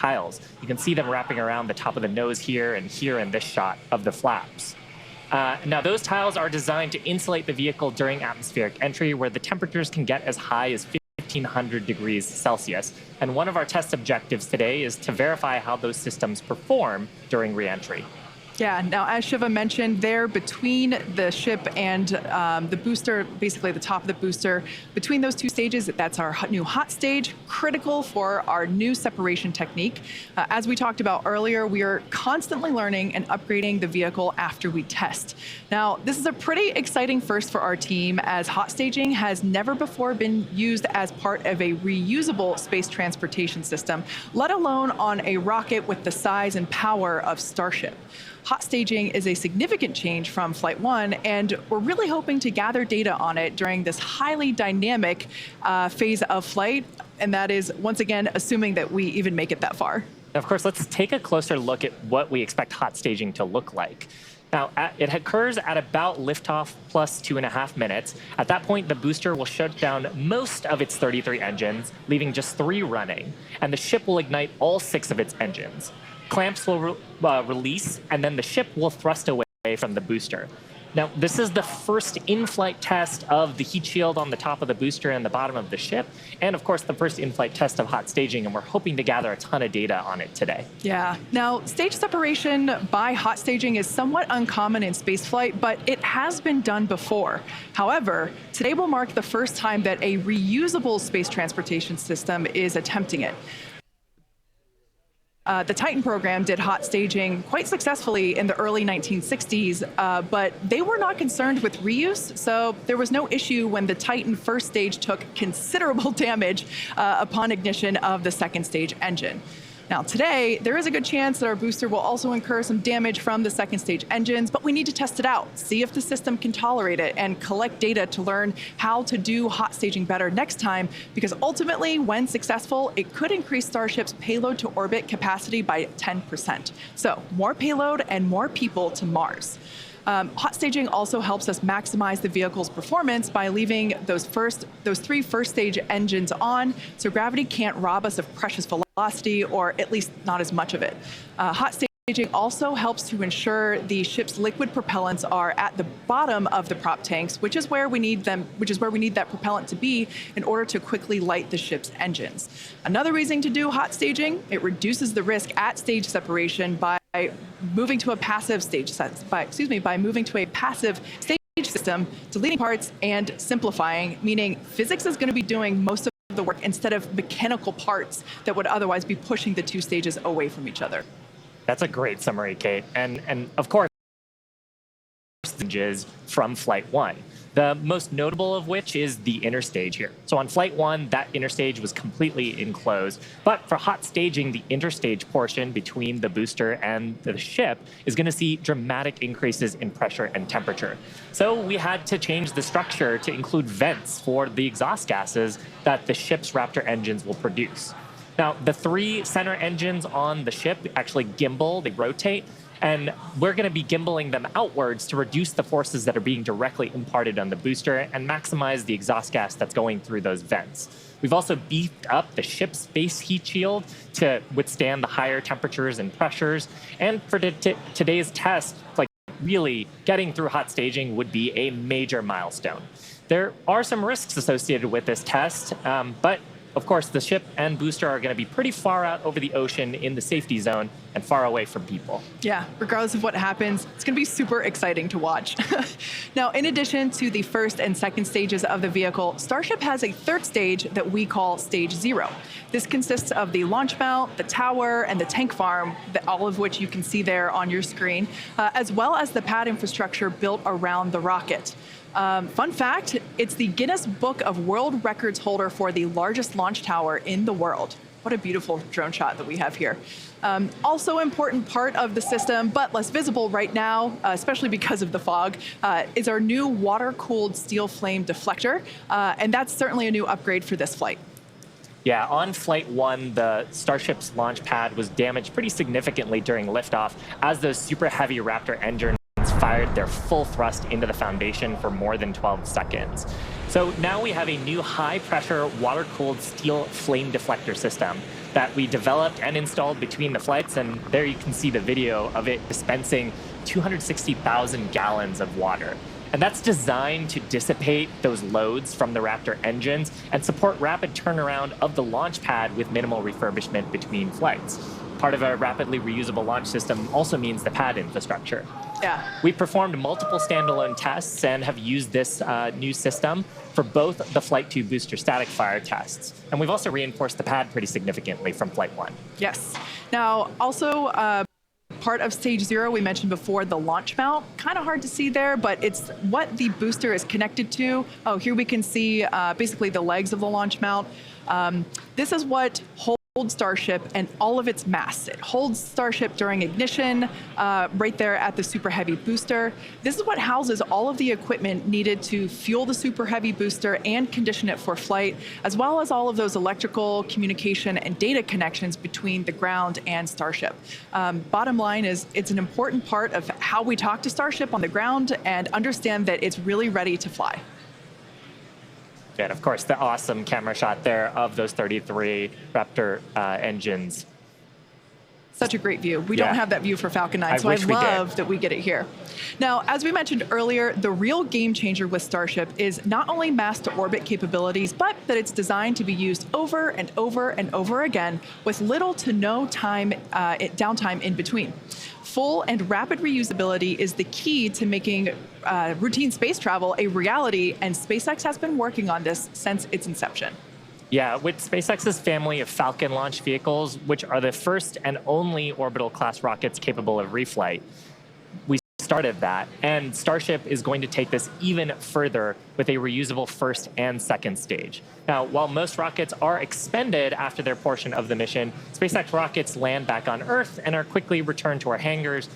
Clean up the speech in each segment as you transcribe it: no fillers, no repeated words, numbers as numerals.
tiles. You can see them wrapping around the top of the nose here and here in this shot of the flaps. Now, those tiles are designed to insulate the vehicle during atmospheric entry, where the temperatures can get as high as 1,500 degrees Celsius. And one of our test objectives today is to verify how those systems perform during reentry. Yeah, now as Shiva mentioned, there between the ship and the booster, basically the top of the booster, between those two stages, that's our new hot stage, critical for our new separation technique. As we talked about earlier, we are constantly learning and upgrading the vehicle after we test. Now, this is a pretty exciting first for our team, as hot staging has never before been used as part of a reusable space transportation system, let alone on a rocket with the size and power of Starship. Hot staging is a significant change from Flight 1, and we're really hoping to gather data on it during this highly dynamic phase of flight, and that is, once again, assuming that we even make it that far. Of course, let's take a closer look at what we expect hot staging to look like. Now, it occurs at about liftoff plus 2.5 minutes. At that point, the booster will shut down most of its 33 engines, leaving just 3 running, and the ship will ignite all 6 of its engines. Clamps will release, and then the ship will thrust away from the booster. Now, this is the first in-flight test of the heat shield on the top of the booster and the bottom of the ship, and of course, the first in-flight test of hot staging, and we're hoping to gather a ton of data on it today. Yeah. Now, stage separation by hot staging is somewhat uncommon in spaceflight, but it has been done before. However, today will mark the first time that a reusable space transportation system is attempting it. The Titan program did hot staging quite successfully in the early 1960s, but they were not concerned with reuse, so there was no issue when the Titan first stage took considerable damage upon ignition of the second stage engine. Now today, there is a good chance that our booster will also incur some damage from the second stage engines, but we need to test it out, see if the system can tolerate it, and collect data to learn how to do hot staging better next time, because ultimately, when successful, it could increase Starship's payload to orbit capacity by 10%. So more payload and more people to Mars. Hot staging also helps us maximize the vehicle's performance by leaving those 3 first stage engines on, so gravity can't rob us of precious velocity, or at least not as much of it. Hot staging also helps to ensure the ship's liquid propellants are at the bottom of the prop tanks, which is where we need that propellant to be in order to quickly light the ship's engines. Another reason to do hot staging, it reduces the risk at stage separation by moving to a passive stage by moving to a passive stage system, deleting parts and simplifying, meaning physics is going to be doing most of the work instead of mechanical parts that would otherwise be pushing the 2 stages away from each other. That's a great summary, Kate. And of course, stages from Flight 1. The most notable of which is the interstage here. So on Flight 1, that interstage was completely enclosed. But for hot staging, the interstage portion between the booster and the ship is going to see dramatic increases in pressure and temperature. So we had to change the structure to include vents for the exhaust gases that the ship's Raptor engines will produce. Now, the 3 center engines on the ship actually gimbal, they rotate, and we're going to be gimbaling them outwards to reduce the forces that are being directly imparted on the booster and maximize the exhaust gas that's going through those vents. We've also beefed up the ship's space heat shield to withstand the higher temperatures and pressures. And for today's test, like really getting through hot staging would be a major milestone. There are some risks associated with this test, but of course, the ship and booster are going to be pretty far out over the ocean in the safety zone and far away from people. Yeah, regardless of what happens, it's going to be super exciting to watch. Now, in addition to the first and second stages of the vehicle, Starship has a third stage that we call Stage 0. This consists of the launch mount, the tower, and the tank farm, all of which you can see there on your screen, as well as the pad infrastructure built around the rocket. Fun fact, it's the Guinness Book of World Records holder for the largest launch tower in the world. What a beautiful drone shot that we have here. Also important part of the system, but less visible right now, especially because of the fog, is our new water-cooled steel flame deflector, and that's certainly a new upgrade for this flight. Yeah, on Flight 1, the Starship's launch pad was damaged pretty significantly during liftoff as those super heavy Raptor engines fired their full thrust into the foundation for more than 12 seconds. So now we have a new high-pressure, water-cooled steel flame deflector system. that we developed and installed between the flights. And there you can see the video of it dispensing 260,000 gallons of water. And that's designed to dissipate those loads from the Raptor engines and support rapid turnaround of the launch pad with minimal refurbishment between flights. Part of a rapidly reusable launch system also means the pad infrastructure. Yeah. We performed multiple standalone tests and have used this new system for both the Flight 2 booster static fire tests. And we've also reinforced the pad pretty significantly from Flight 1. Yes. Now, also, part of stage 0, we mentioned before, the launch mount. Kind of hard to see there, but it's what the booster is connected to. Oh, here we can see basically the legs of the launch mount. This is what holds Starship and all of its mass. It holds Starship during ignition, right there at the Super Heavy booster. This is what houses all of the equipment needed to fuel the Super Heavy booster and condition it for flight, as well as all of those electrical, communication, and data connections between the ground and Starship. Bottom line is, it's an important part of how we talk to Starship on the ground and understand that it's really ready to fly. And of course, the awesome camera shot there of those 33 Raptor engines. Such a great view. We don't have that view for Falcon 9, so I love that we get it here. Now, as we mentioned earlier, the real game changer with Starship is not only mass to orbit capabilities, but that it's designed to be used over and over and over again with little to no downtime in between. Full and rapid reusability is the key to making routine space travel a reality, and SpaceX has been working on this since its inception. Yeah, with SpaceX's family of Falcon launch vehicles, which are the first and only orbital-class rockets capable of reflight, we started that, and Starship is going to take this even further with a reusable first and second stage. Now, while most rockets are expended after their portion of the mission, SpaceX rockets land back on Earth and are quickly returned to our hangars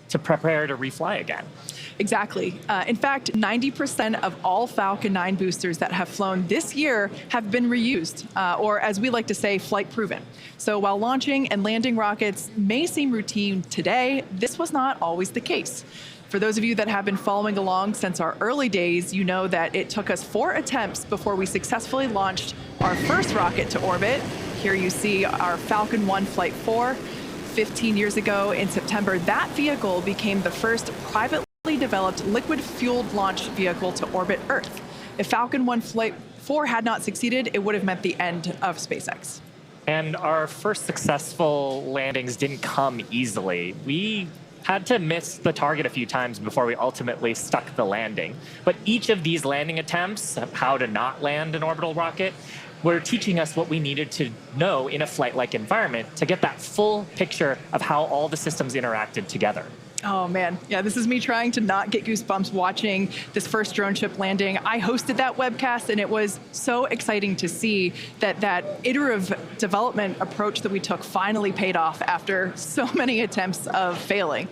to prepare to refly again. Exactly. In fact, 90% of all Falcon 9 boosters that have flown this year have been reused, or as we like to say, flight proven. So while launching and landing rockets may seem routine today, this was not always the case. For those of you that have been following along since our early days, you know that it took us 4 attempts before we successfully launched our first rocket to orbit. Here you see our Falcon 1 Flight 4. 15 years ago in September, that vehicle became the first privately developed liquid-fueled launch vehicle to orbit Earth. If Falcon 1 Flight 4 had not succeeded, it would have meant the end of SpaceX. And our first successful landings didn't come easily. We had to miss the target a few times before we ultimately stuck the landing. But each of these landing attempts, how to not land an orbital rocket, were teaching us what we needed to know in a flight-like environment to get that full picture of how all the systems interacted together. Oh man, yeah, this is me trying to not get goosebumps watching this first drone ship landing. I hosted that webcast, and it was so exciting to see that iterative development approach that we took finally paid off after so many attempts of failing.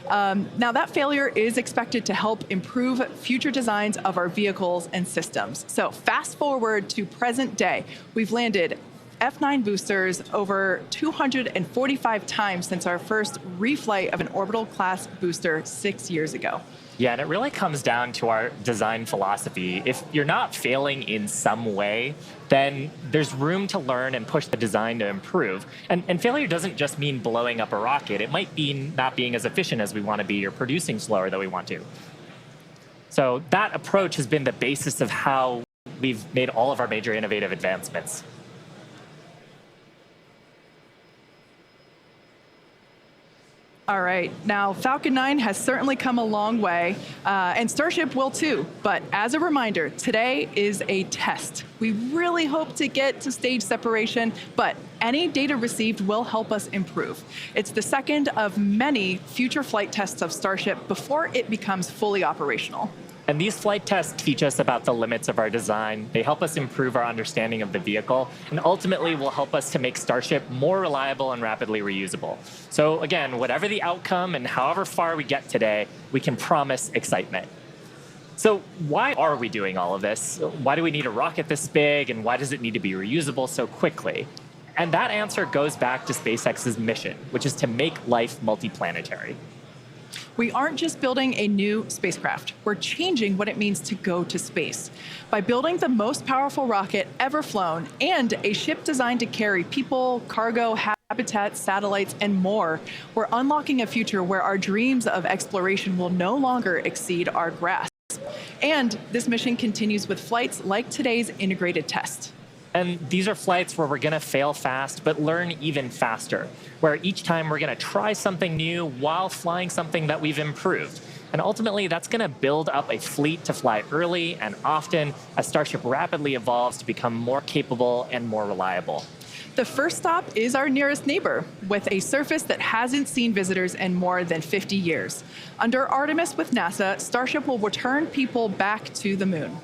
Now, that failure is expected to help improve future designs of our vehicles and systems. So fast forward to present day, we've landed F9 boosters over 245 times since our first reflight of an orbital class booster 6 years ago. Yeah, and it really comes down to our design philosophy. If you're not failing in some way, then there's room to learn and push the design to improve. And failure doesn't just mean blowing up a rocket. It might be not being as efficient as we want to be or producing slower than we want to. So that approach has been the basis of how we've made all of our major innovative advancements. All right, now Falcon 9 has certainly come a long way, and Starship will too. But as a reminder, today is a test. We really hope to get to stage separation, but any data received will help us improve. It's the second of many future flight tests of Starship before it becomes fully operational. And these flight tests teach us about the limits of our design. They help us improve our understanding of the vehicle, and ultimately will help us to make Starship more reliable and rapidly reusable. So again, whatever the outcome and however far we get today, we can promise excitement. So why are we doing all of this? Why do we need a rocket this big, and why does it need to be reusable so quickly? And that answer goes back to SpaceX's mission, which is to make life multiplanetary. We aren't just building a new spacecraft, we're changing what it means to go to space. By building the most powerful rocket ever flown and a ship designed to carry people, cargo, habitats, satellites, and more, we're unlocking a future where our dreams of exploration will no longer exceed our grasp. And this mission continues with flights like today's integrated test. And these are flights where we're going to fail fast, but learn even faster, where each time we're going to try something new while flying something that we've improved. And ultimately, that's going to build up a fleet to fly early and often as Starship rapidly evolves to become more capable and more reliable. The first stop is our nearest neighbor, with a surface that hasn't seen visitors in more than 50 years. Under Artemis with NASA, Starship will return people back to the moon.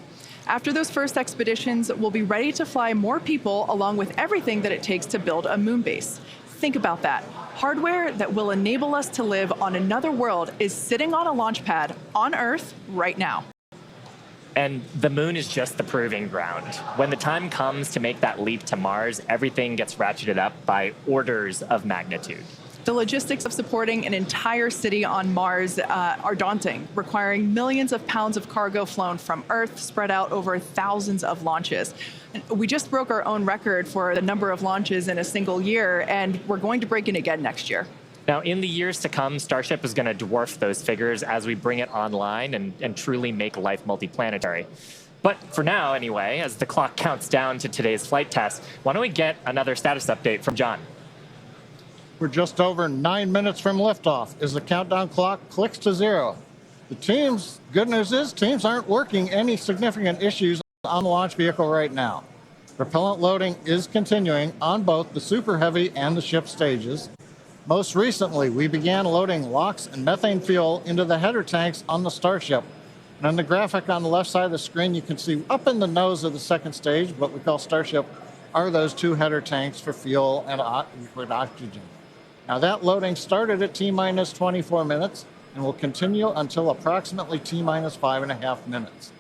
After those first expeditions, we'll be ready to fly more people along with everything that it takes to build a moon base. Think about that. Hardware that will enable us to live on another world is sitting on a launch pad on Earth right now. And the moon is just the proving ground. When the time comes to make that leap to Mars, everything gets ratcheted up by orders of magnitude. The logistics of supporting an entire city on Mars are daunting, requiring millions of pounds of cargo flown from Earth, spread out over thousands of launches. And we just broke our own record for the number of launches in a single year, and we're going to break it again next year. Now, in the years to come, Starship is going to dwarf those figures as we bring it online and truly make life multiplanetary. But for now, anyway, as the clock counts down to today's flight test, why don't we get another status update from John? We're just over 9 minutes from liftoff as the countdown clock clicks to 0. Good news is teams aren't working any significant issues on the launch vehicle right now. Propellant loading is continuing on both the Super Heavy and the ship stages. Most recently, we began loading LOX and methane fuel into the header tanks on the Starship. And on the graphic on the left side of the screen, you can see up in the nose of the second stage, what we call Starship, are those 2 header tanks for fuel and liquid oxygen. Now that loading started at T-minus 24 minutes and will continue until approximately T-minus 5.5 minutes.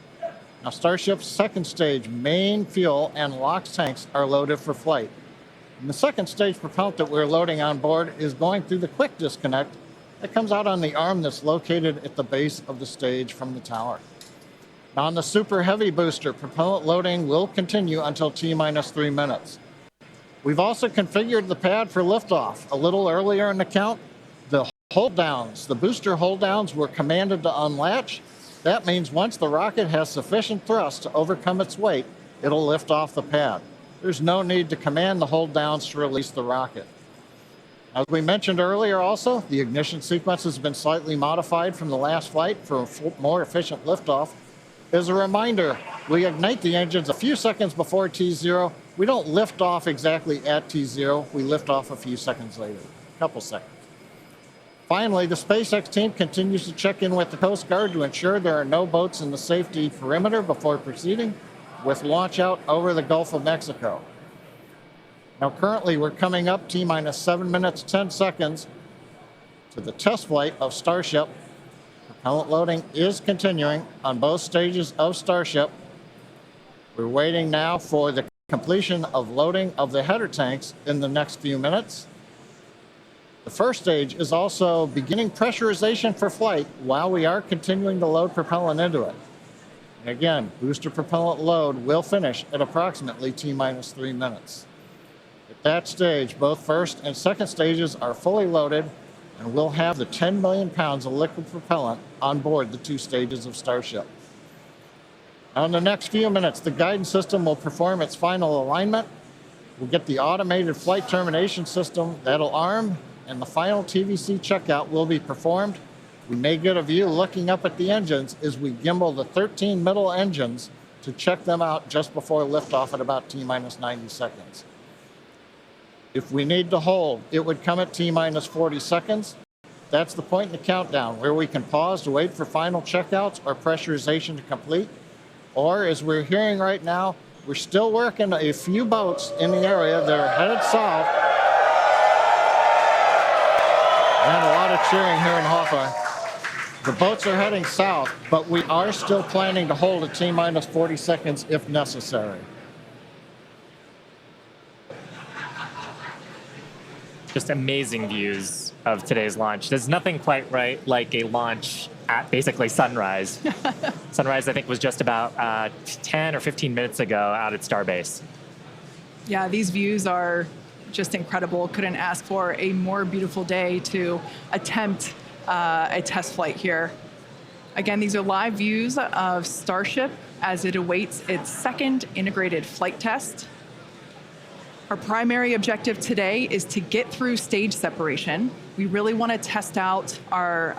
Now Starship's second stage main fuel and LOX tanks are loaded for flight. And the second stage propellant that we're loading on board is going through the quick disconnect that comes out on the arm that's located at the base of the stage from the tower. Now on the Super Heavy booster, propellant loading will continue until T-minus 3 minutes. We've also configured the pad for liftoff. A little earlier in the count, the booster hold downs were commanded to unlatch. That means once the rocket has sufficient thrust to overcome its weight, it'll lift off the pad. There's no need to command the hold downs to release the rocket. As we mentioned earlier also, the ignition sequence has been slightly modified from the last flight for a more efficient liftoff. As a reminder, we ignite the engines a few seconds before T0. We don't lift off exactly at T0. We lift off a few seconds later, a couple seconds. Finally, the SpaceX team continues to check in with the Coast Guard to ensure there are no boats in the safety perimeter before proceeding with launch out over the Gulf of Mexico. Now, currently, we're coming up T-minus 7 minutes, 10 seconds to the test flight of Starship. Propellant loading is continuing on both stages of Starship. We're waiting now for the completion of loading of the header tanks in the next few minutes. The first stage is also beginning pressurization for flight while we are continuing to load propellant into it. And again, booster propellant load will finish at approximately T-minus 3 minutes. At that stage, both first and second stages are fully loaded, and we'll have the 10 million pounds of liquid propellant on board the 2 stages of Starship. Now in the next few minutes, the guidance system will perform its final alignment. We'll get the automated flight termination system that'll arm, and the final TVC checkout will be performed. We may get a view looking up at the engines as we gimbal the 13 middle engines to check them out just before liftoff at about T-minus 90 seconds. If we need to hold, it would come at T-minus 40 seconds. That's the point in the countdown where we can pause to wait for final checkouts or pressurization to complete. Or, as we're hearing right now, we're still working a few boats in the area that are headed south. And a lot of cheering here in Hawthorne. The boats are heading south, but we are still planning to hold at T-minus 40 seconds if necessary. Just amazing views of today's launch. There's nothing quite right like a launch at basically sunrise. Sunrise, I think, was just about 10 or 15 minutes ago out at Starbase. Yeah, these views are just incredible. Couldn't ask for a more beautiful day to attempt a test flight here. Again, these are live views of Starship as it awaits its second integrated flight test. Our primary objective today is to get through stage separation. We really want to test out our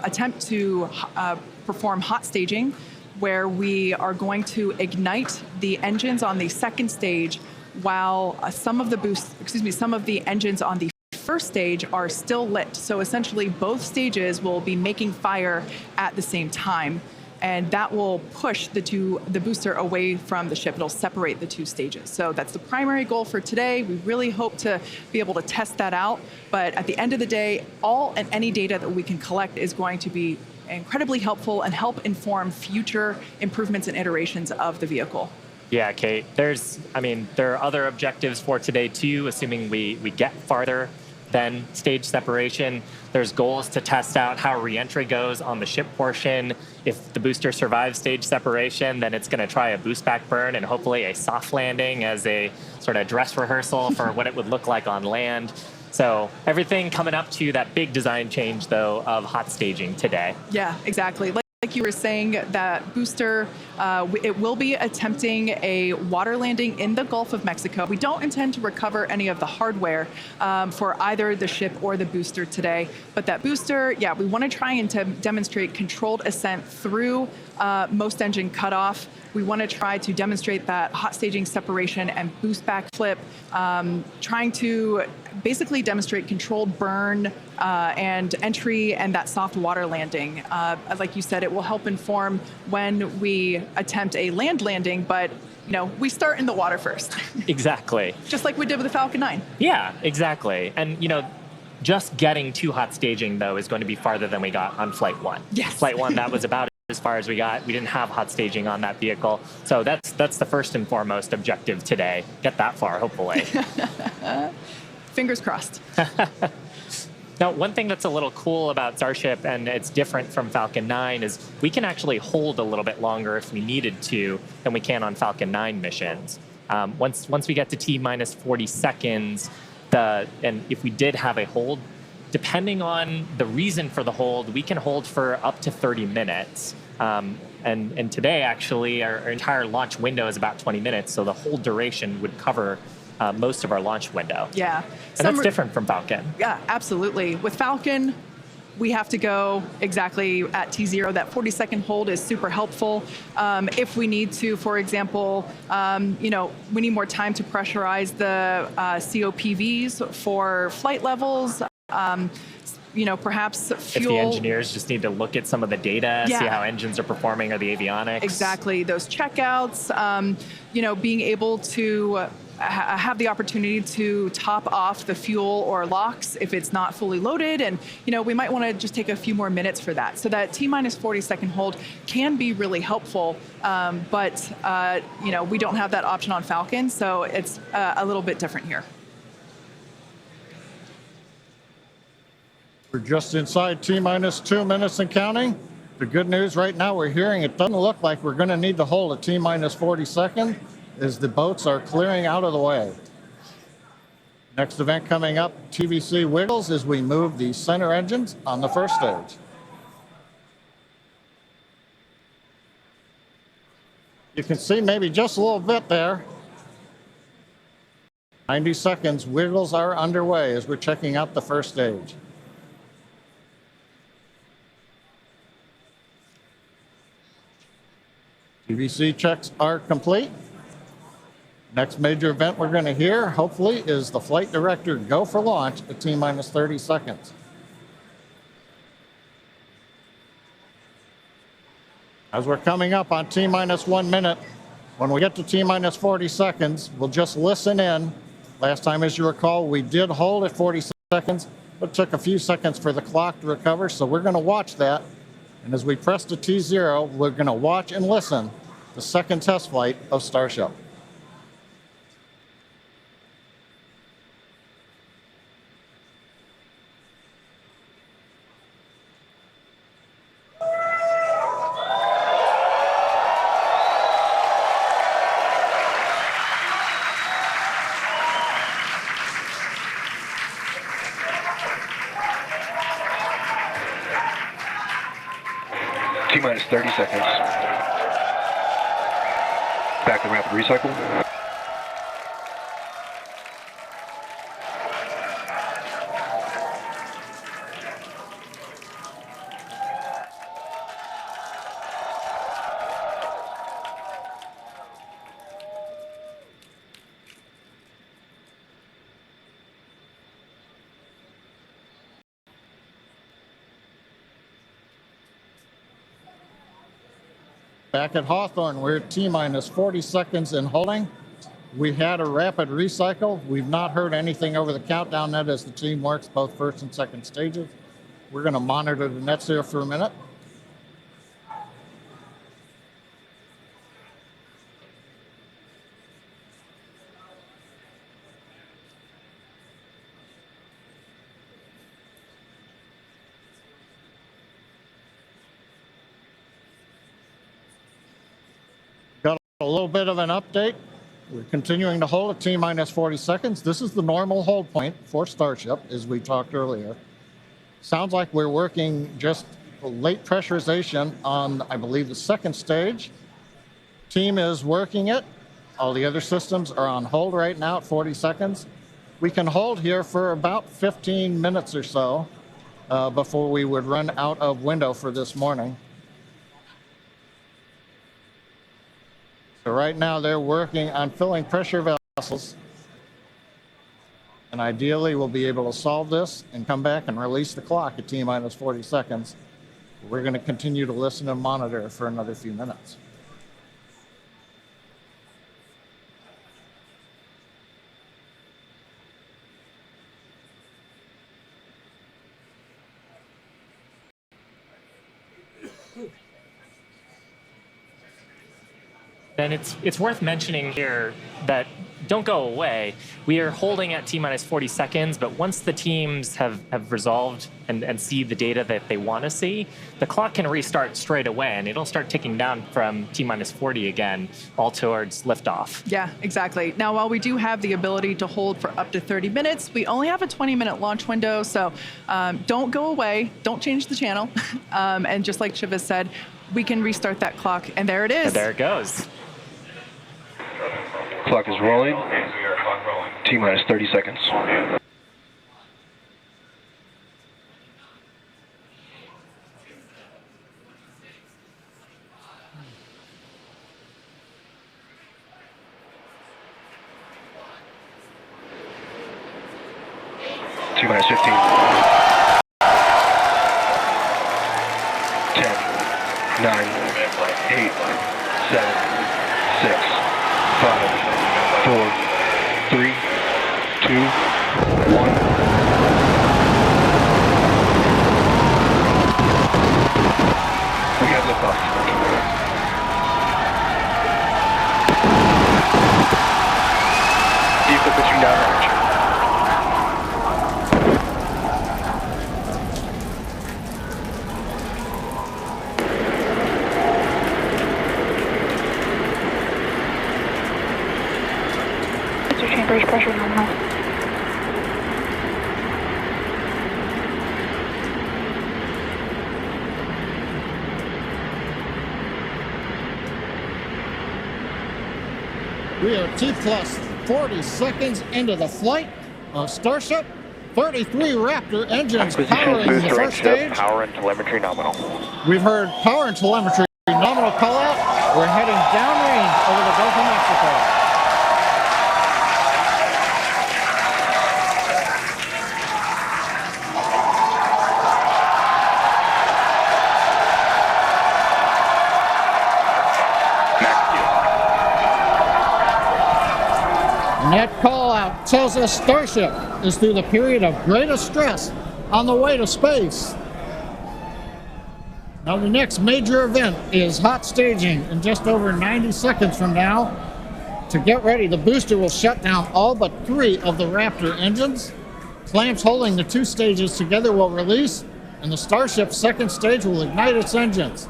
attempt to perform hot staging, where we are going to ignite the engines on the second stage while some of the engines on the first stage are still lit. So essentially both stages will be making fire at the same time, and that will push the booster away from the ship. It'll separate the two stages. So that's the primary goal for today. We really hope to be able to test that out, but at the end of the day, all and any data that we can collect is going to be incredibly helpful and help inform future improvements and iterations of the vehicle. Yeah, Kate, there are other objectives for today too, assuming we get farther than stage separation. There's goals to test out how reentry goes on the ship portion. If the booster survives stage separation, then it's going to try a boost back burn and hopefully a soft landing as a sort of dress rehearsal for what it would look like on land. So everything coming up to that big design change, though, of hot staging today. Yeah, exactly. Like you were saying, that booster, it will be attempting a water landing in the Gulf of Mexico. We don't intend to recover any of the hardware for either the ship or the booster today. But that booster, yeah, we want to try and demonstrate controlled ascent through most engine cutoff. We want to try to demonstrate that hot staging separation and boost back flip, trying to basically demonstrate controlled burn and entry and that soft water landing. Like you said, it will help inform when we attempt a land landing, but we start in the water first. Exactly. Just like we did with the Falcon 9. Yeah, exactly. And just getting to hot staging, though, is going to be farther than we got on Flight 1. Yes. Flight 1, that was about as far as we got. We didn't have hot staging on that vehicle. So that's the first and foremost objective today. Get that far, hopefully. Fingers crossed. Now, one thing that's a little cool about Starship, and it's different from Falcon 9, is we can actually hold a little bit longer if we needed to than we can on Falcon 9 missions. Once we get to T-minus 40 seconds, and if we did have a hold, depending on the reason for the hold, we can hold for up to 30 minutes. And today, actually, our entire launch window is about 20 minutes, so the whole duration would cover most of our launch window. Yeah. And that's different from Falcon. Yeah, absolutely. With Falcon, we have to go exactly at T0. That 40-second hold is super helpful. If we need to, for example, we need more time to pressurize the COPVs for flight levels. Perhaps fuel. If the engineers just need to look at some of the data, see how engines are performing or the avionics. Exactly. Those checkouts, being able to have the opportunity to top off the fuel or LOX if it's not fully loaded. And, we might want to just take a few more minutes for that. So that T-minus 40-second hold can be really helpful. But we don't have that option on Falcon, so it's a little bit different here. We're just inside T-minus 2 minutes and counting. The good news right now, we're hearing it doesn't look like we're going to need to hold a T-minus 40 second as the boats are clearing out of the way. Next event coming up, TVC wiggles as we move the center engines on the first stage. You can see maybe just a little bit there. 90 seconds, wiggles are underway as we're checking out the first stage. TVC checks are complete. Next major event we're going to hear, hopefully, is the flight director go for launch at T-minus 30 seconds. As we're coming up on T-minus 1 minute, when we get to T-minus 40 seconds, we'll just listen in. Last time, as you recall, we did hold at 40 seconds, but it took a few seconds for the clock to recover, so we're going to watch that. And as we press to T0, we're going to watch and listen the second test flight of Starship. T-minus 30 seconds. Back to rapid recycle. Back at Hawthorne, we're at T-minus 40 seconds in holding. We had a rapid recycle. We've not heard anything over the countdown net as the team works both first and second stages. We're going to monitor the nets here for a minute. Got a little bit of an update. We're continuing to hold at T-minus 40 seconds. This is the normal hold point for Starship, as we talked earlier. Sounds like we're working just late pressurization on, I believe, the second stage. Team is working it. All the other systems are on hold right now at 40 seconds. We can hold here for about 15 minutes or so before we would run out of window for this morning. So right now they're working on filling pressure vessels. And ideally we'll be able to solve this and come back and release the clock at T-minus 40 seconds. We're going to continue to listen and monitor for another few minutes. And it's worth mentioning here that don't go away. We are holding at T-minus 40 seconds, but once the teams have resolved and see the data that they want to see, the clock can restart straight away, and it'll start ticking down from T-minus 40 again, all towards liftoff. Yeah, exactly. Now, while we do have the ability to hold for up to 30 minutes, we only have a 20-minute launch window, so don't go away, don't change the channel, and just like Shiva said, we can restart that clock, and there it is. And there it goes. Clock is rolling. T-minus 30 seconds. T-minus 15. 10, 9, 8, 7, 6, 5, 4, 3, 2, 1. We have liftoff. Vehicle pitching down range. Chambers pressure nominal. We are T-plus 40 seconds into the flight of Starship. 33 Raptor engines powering the first stage. Power and telemetry nominal. We've heard power and telemetry nominal call out. We're heading downrange over the Gulf of Mexico. And that call out tells us Starship is through the period of greatest stress on the way to space. Now the next major event is hot staging in just over 90 seconds from now. To get ready, the booster will shut down all but 3 of the Raptor engines. Clamps holding the 2 stages together will release, and the Starship second stage will ignite its engines.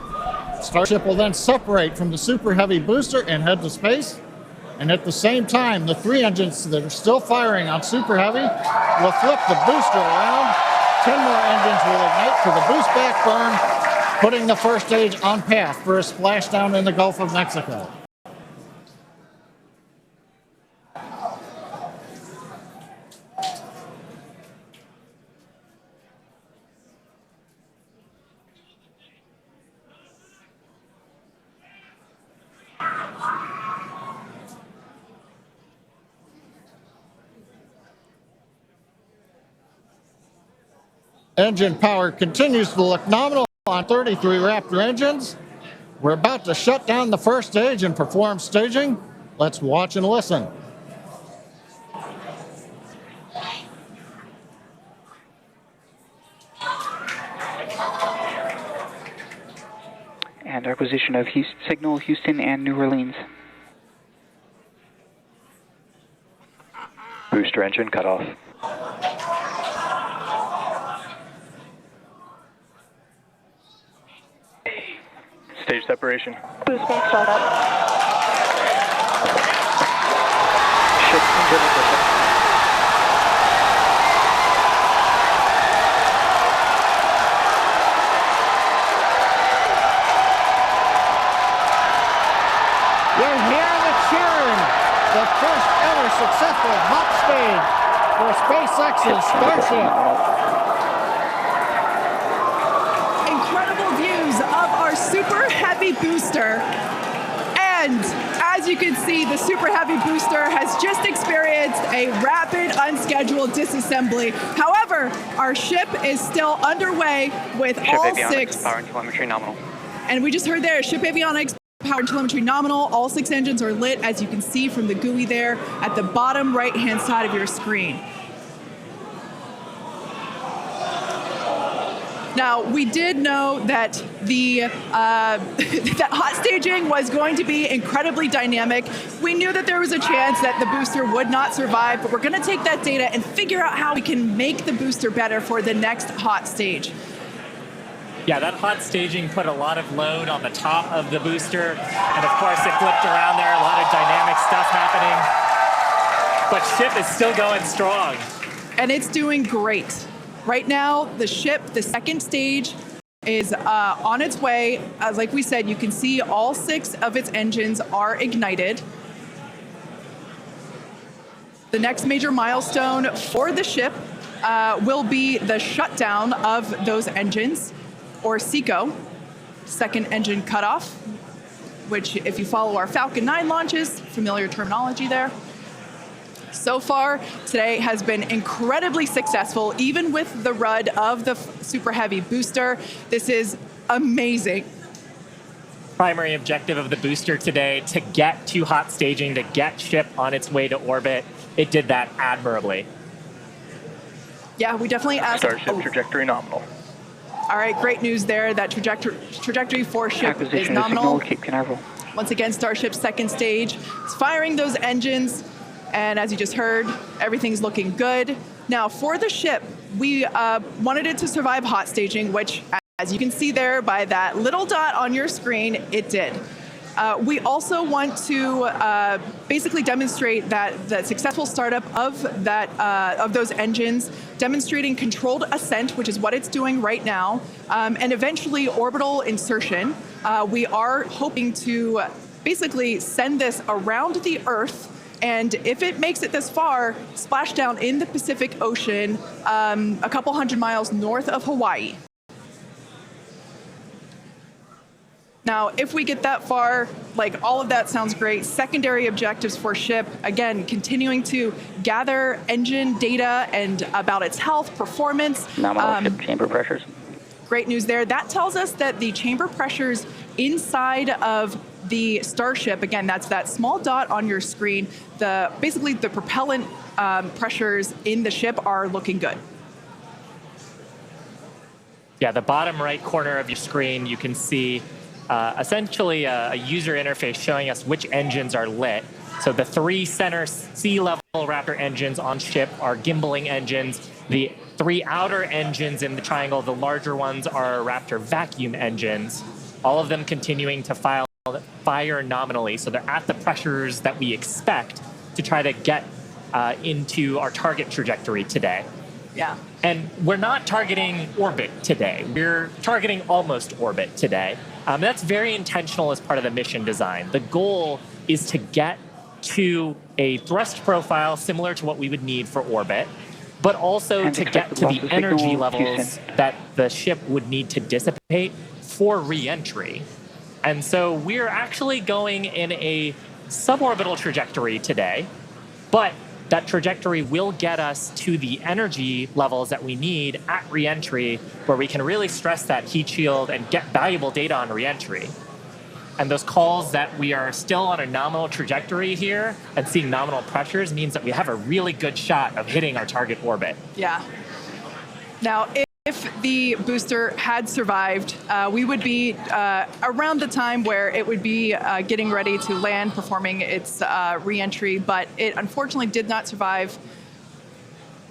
Starship will then separate from the Super Heavy booster and head to space. And at the same time, the 3 engines that are still firing on Super Heavy will flip the booster around. 10 more engines will ignite for the boost back burn. putting the first stage on path for a splashdown in the Gulf of Mexico. Engine power continues to look nominal on 33 Raptor engines. We're about to shut down the first stage and perform staging. Let's watch and listen. And acquisition of signal Houston and New Orleans. Booster engine cut off. Stage separation. Boosting startup. Ship engine ignition. You're hearing the cheering. The first ever successful hot stage for SpaceX's Starship. Incredible views of our Super Heavy booster. And as you can see, the Super Heavy booster has just experienced a rapid, unscheduled disassembly. However, our ship is still underway with Ship all avionics, six. power and telemetry nominal. And we just heard there, ship avionics, power and telemetry nominal. All 6 engines are lit, as you can see from the GUI there at the bottom right-hand side of your screen. Now, we did know that the that hot staging was going to be incredibly dynamic. We knew that there was a chance that the booster would not survive, but we're going to take that data and figure out how we can make the booster better for the next hot stage. Yeah, that hot staging put a lot of load on the top of the booster, and of course it flipped around there, a lot of dynamic stuff happening. But ship is still going strong. And it's doing great. Right now, the ship, the second stage, is on its way. Like we said, you can see all 6 of its engines are ignited. The next major milestone for the ship will be the shutdown of those engines, or SECO, second engine cutoff, which if you follow our Falcon 9 launches, familiar terminology there. So far, today has been incredibly successful, even with the RUD of the Super Heavy booster. This is amazing. Primary objective of the booster today, to get to hot staging, to get ship on its way to orbit. It did that admirably. Yeah, we definitely asked. Starship trajectory nominal. All right, great news there. That trajectory for ship is Acquisition of nominal. signal Cape Canaveral. Once again, Starship's second stage is firing those engines. And as you just heard, everything's looking good. Now, for the ship, we wanted it to survive hot staging, which, as you can see there by that little dot on your screen, it did. We also want to basically demonstrate that the successful startup of those engines, demonstrating controlled ascent, which is what it's doing right now, and eventually orbital insertion. We are hoping to basically send this around the Earth, and if it makes it this far, splash down in the Pacific Ocean, a couple hundred miles north of Hawaii. Now, if we get that far, like all of that sounds great. Secondary objectives for ship, again, continuing to gather engine data and about its health, performance. Nominal ship chamber pressures. Great news there. That tells us that the chamber pressures inside of the Starship, again, that's that small dot on your screen, basically the propellant pressures in the ship are looking good. Yeah, the bottom right corner of your screen, you can see essentially a user interface showing us which engines are lit. So the 3 center sea-level Raptor engines on ship are gimbaling engines. The 3 outer engines in the triangle, the larger ones, are Raptor vacuum engines, all of them continuing to fire nominally. So they're at the pressures that we expect to try to get into our target trajectory today. Yeah. And we're not targeting orbit today. We're targeting almost orbit today. That's very intentional as part of the mission design. The goal is to get to a thrust profile similar to what we would need for orbit, but also And to get to the expected energy signal, levels Houston. that the ship would need to dissipate for re-entry. And so we're actually going in a suborbital trajectory today, but that trajectory will get us to the energy levels that we need at re-entry, where we can really stress that heat shield and get valuable data on re-entry. And those calls that we are still on a nominal trajectory here and seeing nominal pressures means that we have a really good shot of hitting our target orbit. Yeah. Now, if the booster had survived, we would be around the time where it would be getting ready to land, performing its re-entry, but it unfortunately did not survive.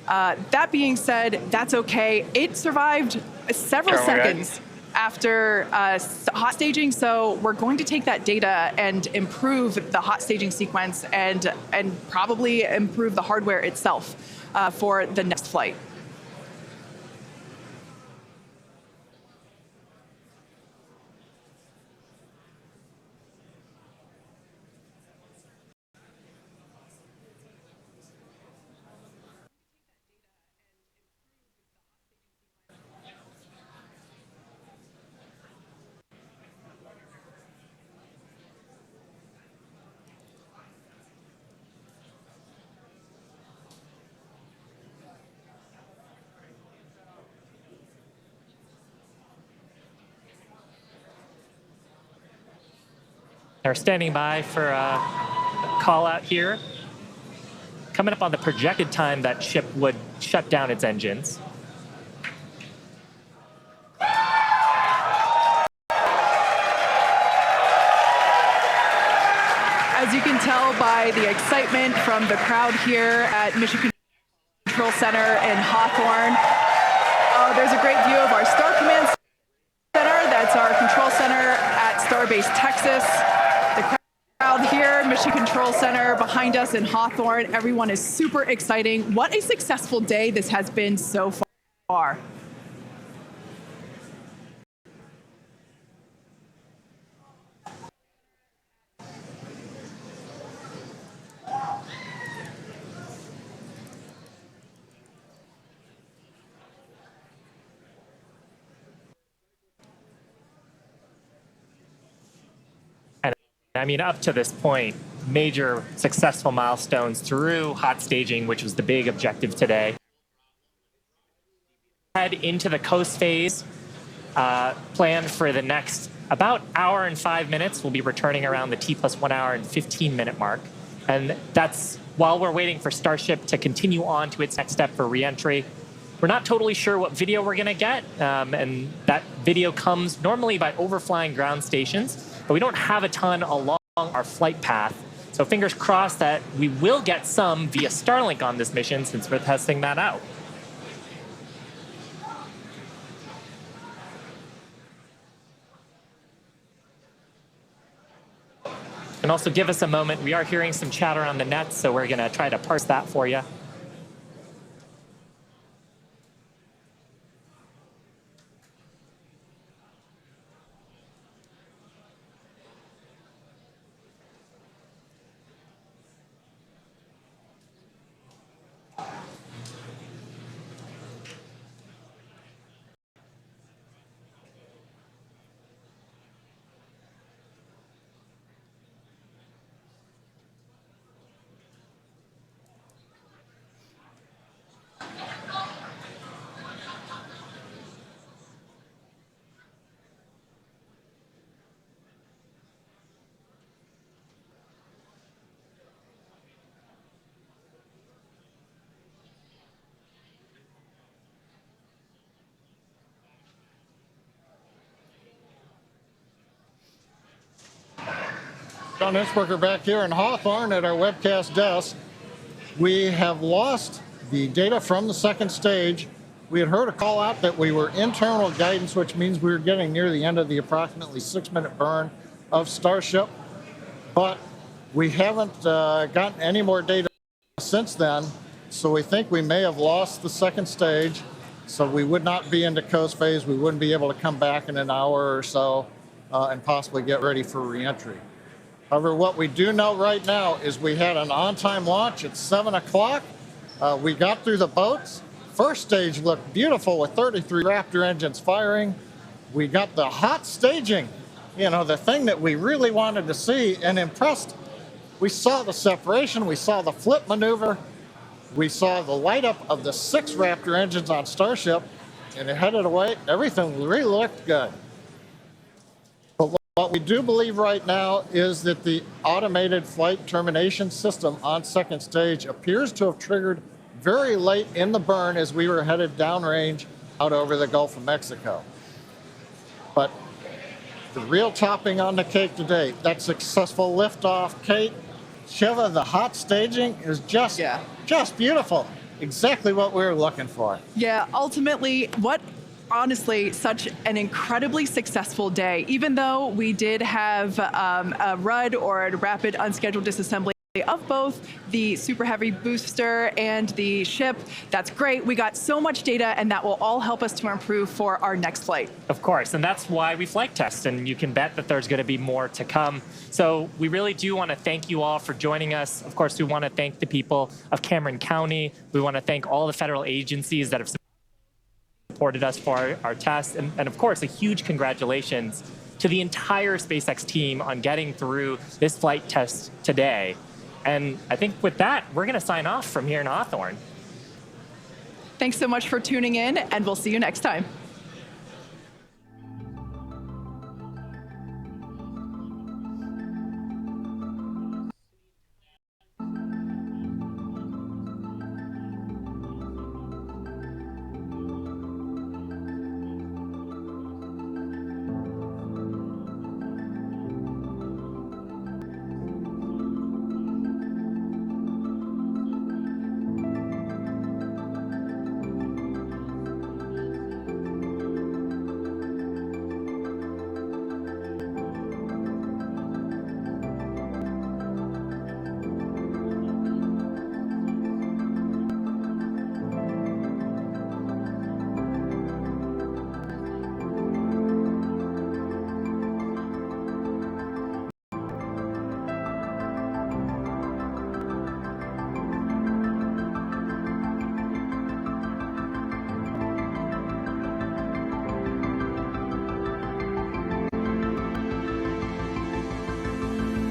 That being said, that's okay. It survived several seconds after hot staging, so we're going to take that data and improve the hot staging sequence and probably improve the hardware itself for the next flight. They're standing by for a call out here. Coming up on the projected time that ship would shut down its engines. As you can tell by the excitement from the crowd here at Mission Control Center in Hawthorne, there's a great view of our Star Command Center. That's our control center at Starbase, Texas. The crowd here, Mission Control Center behind us in Hawthorne. Everyone is super exciting. What a successful day this has been so far. I mean, up to this point, major successful milestones through hot staging, which was the big objective today. Head into the coast phase, planned for the next about hour and 5 minutes. We'll be returning around the T+1 hour and 15-minute mark. And that's while we're waiting for Starship to continue on to its next step for re-entry. We're not totally sure what video we're going to get, and that video comes normally by overflying ground stations, but we don't have a ton along our flight path. So fingers crossed that we will get some via Starlink on this mission since we're testing that out. And also give us a moment. We are hearing some chatter on the net, so we're going to try to parse that for you. John Innsbrucker back here in Hawthorne at our webcast desk. We have lost the data from the second stage. We had heard a call out that we were internal guidance, which means we were getting near the end of the approximately 6-minute burn of Starship, but we haven't gotten any more data since then. So we think we may have lost the second stage. So we would not be into coast phase. We wouldn't be able to come back in an hour or so and possibly get ready for reentry. However, what we do know right now is we had an on-time launch at 7 o'clock. We got through the boats. First stage looked beautiful with 33 Raptor engines firing. We got the hot staging, the thing that we really wanted to see and impressed. We saw the separation, we saw the flip maneuver, we saw the light up of the 6 Raptor engines on Starship, and it headed away. Everything really looked good. But what we do believe right now is that the automated flight termination system on second stage appears to have triggered very late in the burn as we were headed downrange out over the Gulf of Mexico. But the real topping on the cake today, that successful liftoff, Kate, Shiva, the hot staging is just beautiful. Exactly what we were looking for. Yeah, ultimately, honestly, such an incredibly successful day. Even though we did have a RUD or a rapid unscheduled disassembly of both the Super Heavy booster and the ship. That's great. We got so much data, and that will all help us to improve for our next flight. Of course, and that's why we flight test, and you can bet that there's going to be more to come. So we really do want to thank you all for joining us. Of course, we want to thank the people of Cameron County. We want to thank all the federal agencies that have supported us for our test. And of course, a huge congratulations to the entire SpaceX team on getting through this flight test today. And I think with that, we're going to sign off from here in Hawthorne. Thanks so much for tuning in, and we'll see you next time.